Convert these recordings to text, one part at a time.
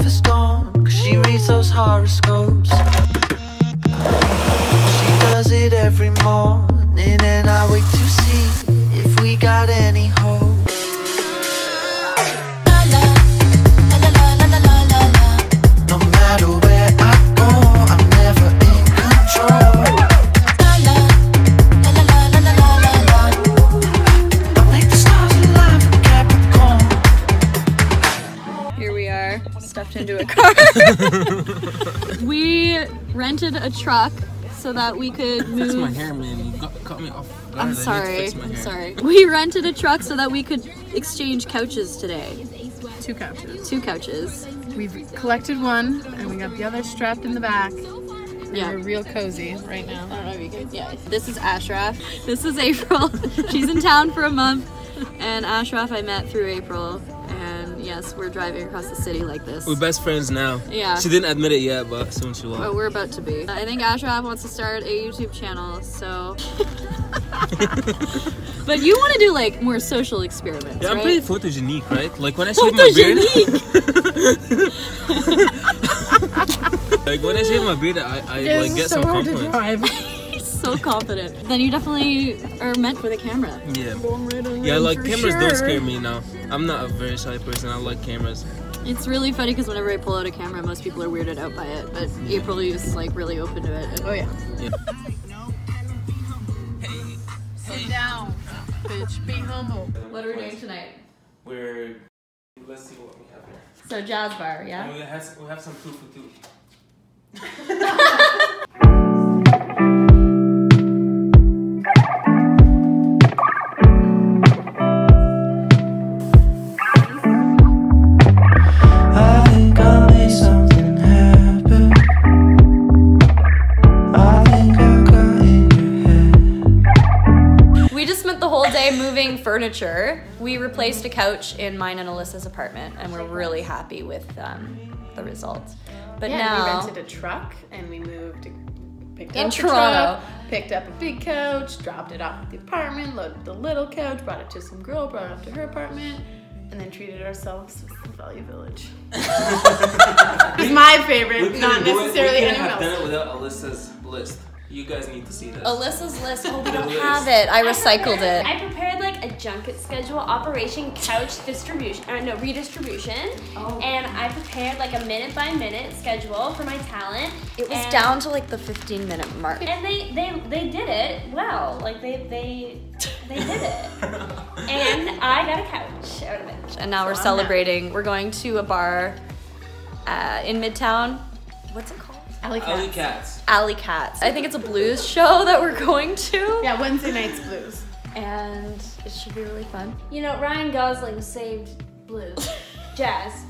life is gone, 'cause she reads those horoscopes. She does it every morning, and I wait to see if we got any hope. No matter where I go, I'm never in control. I make the stars alive with Capricorn. Here we are, stuffed into a car. We rented a truck so that we could move. Fix my hair, man. You cut me off. I'm sorry. I'm sorry. We rented a truck so that we could exchange couches today. 2 couches. 2 couches. We've collected one, and we got the other strapped in the back. Yeah. We're real cozy right now. I don't know if you can. Yeah. This is Ashraf. This is April. She's in town for a month, and Ashraf I met through April. And yes, we're driving across the city like this. We're best friends now. Yeah. She didn't admit it yet, but soon she will. But we're about to be. I think Ashraf wants to start a YouTube channel, so. But you want to do like more social experiments, Yeah, I'm right? pretty photogenic, right? Like when I shave my beard. Like when I shave my beard, I like get some compliments. He's so confident. Then you definitely are meant for the camera. Yeah. Yeah, like cameras don't scare me now. I'm not a very shy person. I like cameras. It's really funny because whenever I pull out a camera, most people are weirded out by it. But April is like really open to it. Oh yeah. Yeah. Sit down, bitch. Be humble. What are we doing tonight? Let's see what we have here. So jazz bar, yeah? And we have some 2 for 2. Moving furniture. We replaced a couch in mine and Alyssa's apartment, and we're really happy with the results. But yeah, now we rented a truck and we moved. Picked in up Toronto. The truck, picked up a big couch, dropped it off at the apartment, loaded the little couch, brought it to some girl, brought it up to her apartment, and then treated ourselves with the Value Village. It's my favorite, not necessarily anyone else. We couldn't have done it without Alyssa's list. You guys need to see this. Alyssa's list. Oh, we don't have it. I recycled it. I prepared like a junket schedule, Operation Couch Distribution, Redistribution. Oh. And I prepared like a minute by minute schedule for my talent. It was down to like the 15-minute mark. And they did it well. Like they did it. And I got a couch out of it. And now we're celebrating. We're going to a bar in Midtown. What's it called? Alley Cats. Alley Cats. I think it's a blues show that we're going to. Yeah, Wednesday night's blues. And it should be really fun. You know, Ryan Gosling saved blues, jazz.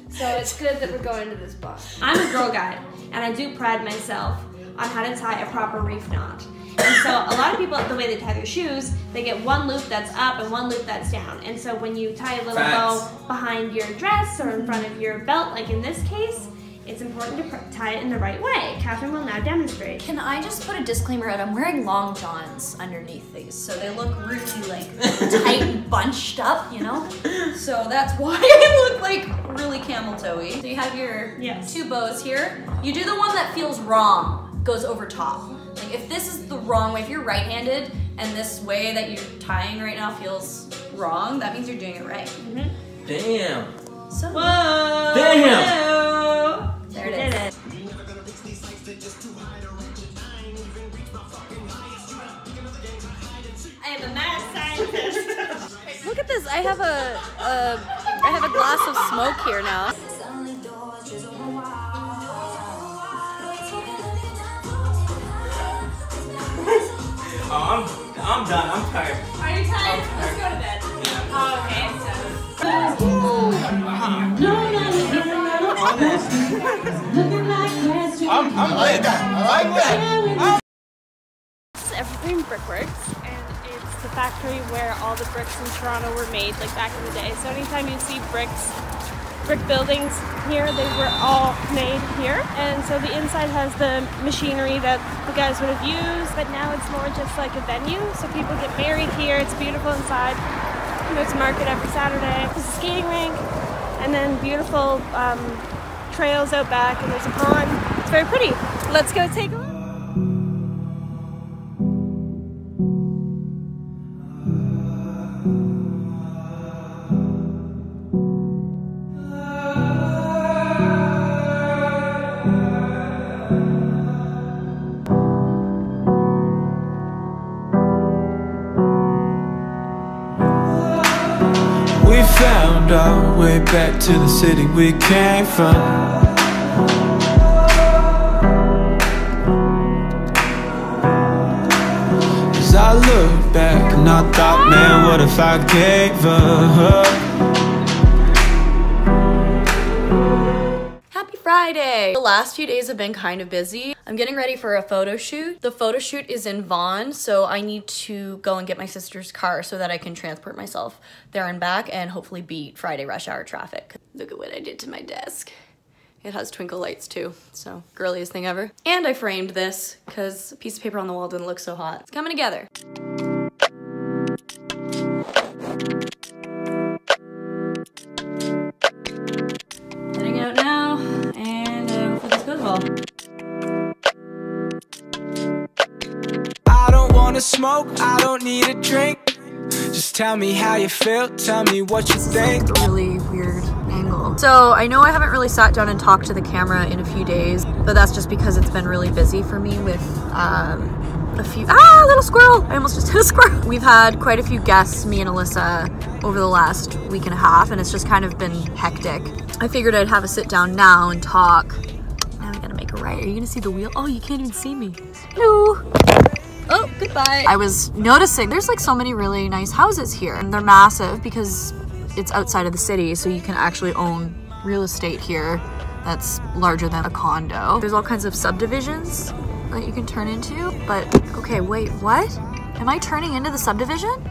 So it's good that we're going to this bar. I'm a girl guide, and I do pride myself on how to tie a proper reef knot. And so a lot of people, the way they tie their shoes, they get one loop that's up and one loop that's down. And so when you tie a little bow behind your dress or in front of your belt, like in this case, it's important to tie it in the right way. Catherine will now demonstrate. Can I just put a disclaimer out? I'm wearing long johns underneath these, so they look really like tight and bunched up, you know? So that's why I look like really camel toe-y. So you have your 2 bows here. You do the one that feels wrong, goes over top. Like if this is the wrong way, if you're right-handed and this way that you're tying right now feels wrong, that means you're doing it right. Mm-hmm. Damn. So, whoa! Damn! There it is. I am a mad scientist. Look at this. I have a glass of smoke here now. I'm done. I'm tired. Are you tired? Let's go to bed. Yeah. Oh, okay, I like that. I like that. It's Evergreen Brickworks, and it's the factory where all the bricks in Toronto were made, like back in the day. So anytime you see brick buildings here, they were all made here. And so the inside has the machinery that the guys would have used, but now it's more just like a venue. So people get married here. It's beautiful inside. There's a market every Saturday. There's a skating rink, and then beautiful trails out back, and there's a pond. It's very pretty. Let's go take a look. We found our way back to the city we came from. As I look back and I thought, man, what if I gave up? Happy Friday! The last few days have been kind of busy. I'm getting ready for a photo shoot. The photo shoot is in Vaughan, so I need to go and get my sister's car so that I can transport myself there and back and hopefully beat Friday rush hour traffic. Look at what I did to my desk. It has twinkle lights too, so girliest thing ever. And I framed this because a piece of paper on the wall didn't look so hot. It's coming together. Heading out now, and hopefully this goes well. I don't wanna smoke, I don't need a drink. Just tell me how you feel, tell me what you think. Like a really weird angle. So I know I haven't really sat down and talked to the camera in a few days, but that's just because it's been really busy for me with a few, little squirrel! I almost just hit a squirrel. We've had quite a few guests, me and Alyssa, over the last week and a half, and it's just kind of been hectic. I figured I'd have a sit down now and talk. Now we gotta make a right. Are you gonna see the wheel? Oh, you can't even see me. Hello! Oh, goodbye. I was noticing there's like so many really nice houses here, and they're massive because it's outside of the city, so you can actually own real estate here that's larger than a condo. There's all kinds of subdivisions that you can turn into, but okay, wait, what? Am I turning into the subdivision?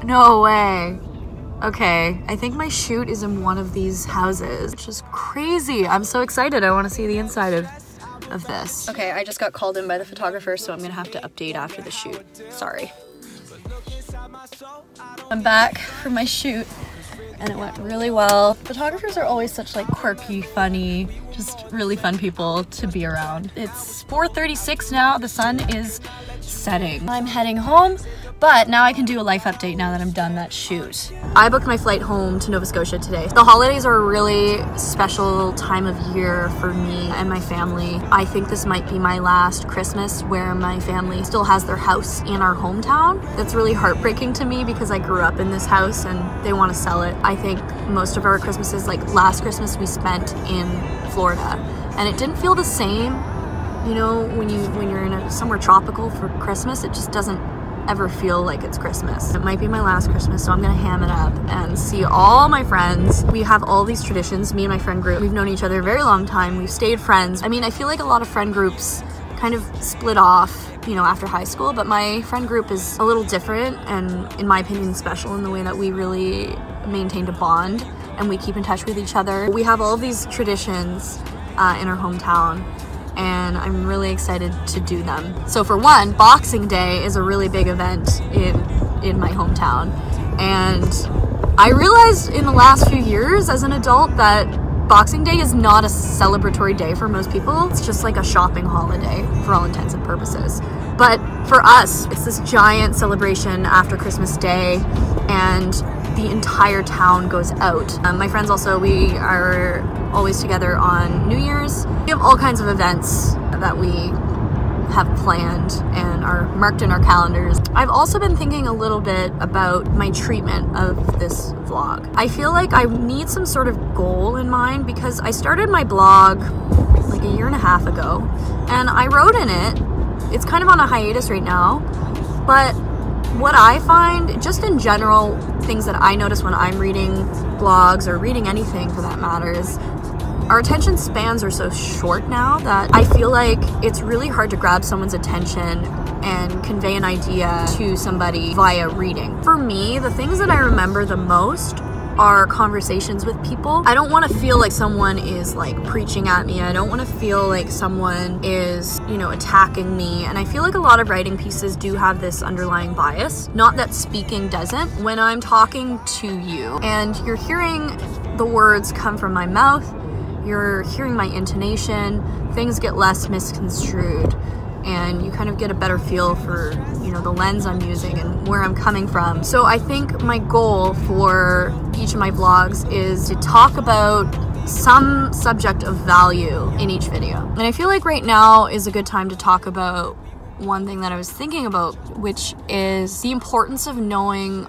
No way. Okay, I think my shoot is in one of these houses, which is crazy. I'm so excited. I want to see the inside of this. Okay, I just got called in by the photographer, so I'm gonna have to update after the shoot. Sorry. I'm back from my shoot, and it went really well. Photographers are always such like quirky, funny, just really fun people to be around. It's 4:36 now, the sun is setting. I'm heading home, but now I can do a life update now that I'm done that shoot. I booked my flight home to Nova Scotia today. The holidays are a really special time of year for me and my family. I think this might be my last Christmas where my family still has their house in our hometown. It's really heartbreaking to me because I grew up in this house and they want to sell it. I think most of our Christmases, like last Christmas we spent in Florida, and it didn't feel the same. You know, when you're in somewhere tropical for Christmas, it just doesn't ever feel like it's Christmas. It might be my last Christmas, so I'm gonna ham it up and see all my friends. We have all these traditions, me and my friend group. We've known each other a very long time. We've stayed friends. I mean, I feel like a lot of friend groups kind of split off, you know, after high school, but my friend group is a little different and, in my opinion, special in the way that we really maintained a bond and we keep in touch with each other. We have all of these traditions in our hometown, and I'm really excited to do them. So for one, Boxing Day is a really big event in my hometown, and I realized in the last few years as an adult that Boxing Day is not a celebratory day for most people. It's just like a shopping holiday for all intents and purposes. But for us, it's this giant celebration after Christmas Day, and the entire town goes out. My friends also, we are always together on New Year's. We have all kinds of events that we have planned and are marked in our calendars. I've also been thinking a little bit about my treatment of this vlog. I feel like I need some sort of goal in mind because I started my blog like a year and a half ago, and I wrote in it. It's kind of on a hiatus right now, but what I find, just in general, things that I notice when I'm reading blogs or reading anything for that matter, is our attention spans are so short now that I feel like it's really hard to grab someone's attention and convey an idea to somebody via reading. For me, the things that I remember the most are conversations with people. I don't want to feel like someone is like preaching at me. I don't want to feel like someone is, you know, attacking me. And I feel like a lot of writing pieces do have this underlying bias. Not that speaking doesn't. When I'm talking to you and you're hearing the words come from my mouth, you're hearing my intonation, things get less misconstrued, and you kind of get a better feel for, you know, the lens I'm using and where I'm coming from. So I think my goal for each of my vlogs is to talk about some subject of value in each video. And I feel like right now is a good time to talk about one thing that I was thinking about, which is the importance of knowing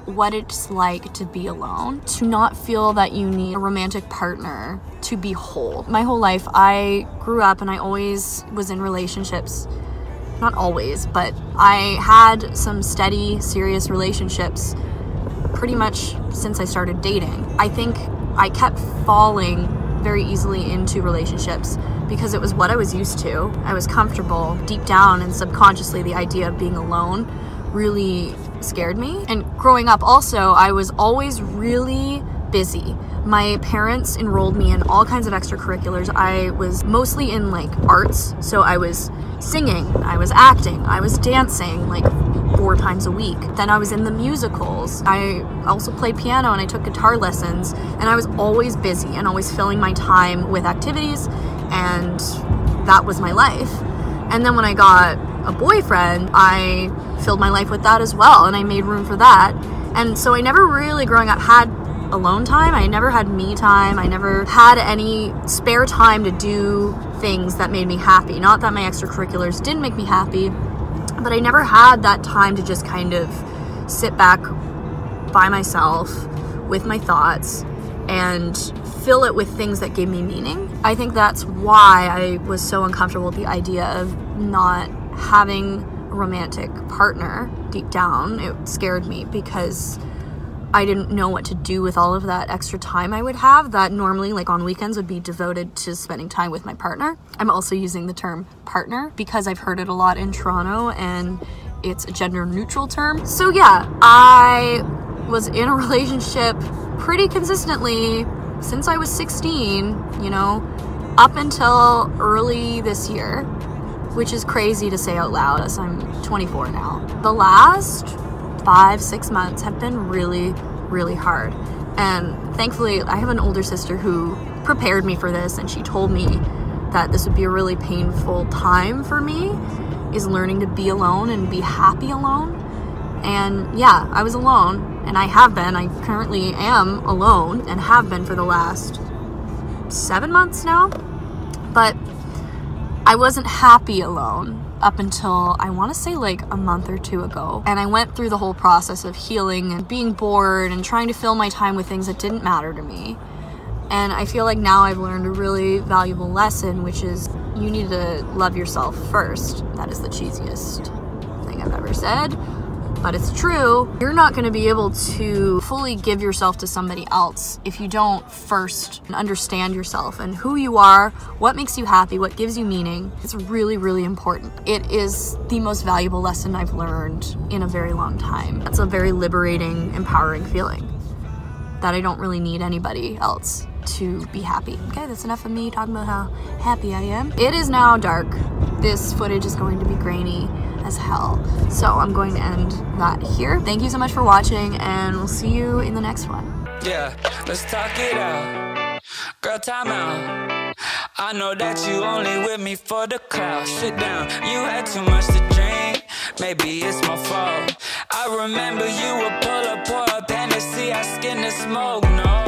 what it's like to be alone, to not feel that you need a romantic partner to be whole. My whole life, I grew up and I always was in relationships. Not always, but I had some steady, serious relationships pretty much since I started dating. I think I kept falling very easily into relationships because it was what I was used to. I was comfortable. Deep down and subconsciously, the idea of being alone really scared me. And growing up also, I was always really busy. My parents enrolled me in all kinds of extracurriculars. I was mostly in like arts, so I was singing, I was acting, I was dancing like 4 times a week. Then I was in the musicals. I also played piano and I took guitar lessons, and I was always busy and always filling my time with activities, and that was my life. And then when I got a boyfriend, I filled my life with that as well, and I made room for that. And so I never really, growing up, had alone time. I never had me time. I never had any spare time to do things that made me happy. Not that my extracurriculars didn't make me happy, but I never had that time to just kind of sit back by myself with my thoughts and fill it with things that gave me meaning. I think that's why I was so uncomfortable with the idea of not having a romantic partner deep down. It scared me because I didn't know what to do with all of that extra time I would have that normally, like on weekends, would be devoted to spending time with my partner. I'm also using the term partner because I've heard it a lot in Toronto and it's a gender neutral term. So yeah, I was in a relationship pretty consistently since I was 16, you know, up until early this year, which is crazy to say out loud as I'm 24 now. The last 5-6 months have been really hard, and thankfully I have an older sister who prepared me for this, and she told me that this would be a really painful time for me, is learning to be alone and be happy alone. And yeah, I was alone, and I currently am alone and have been for the last 7 months now, but I wasn't happy alone up until, I want to say, like a month or 2 ago. And I went through the whole process of healing and being bored and trying to fill my time with things that didn't matter to me. And I feel like now I've learned a really valuable lesson, which is you need to love yourself first. That is the cheesiest thing I've ever said, but it's true. You're not going to be able to fully give yourself to somebody else if you don't first understand yourself and who you are, what makes you happy, what gives you meaning. It's really important. It is the most valuable lesson I've learned in a very long time. That's a very liberating, empowering feeling that I don't really need anybody else to be happy. Okay, that's enough of me talking about how happy I am. It is now dark. This footage is going to be grainy as hell, so I'm going to end that here. Thank you so much for watching, and we'll see you in the next one. Yeah, let's talk it out. Girl, time out. I know that you only with me for the clout. Sit down, you had too much to drink. Maybe it's my fault. I remember you would pull up Hennessy, I skin the smoke, no.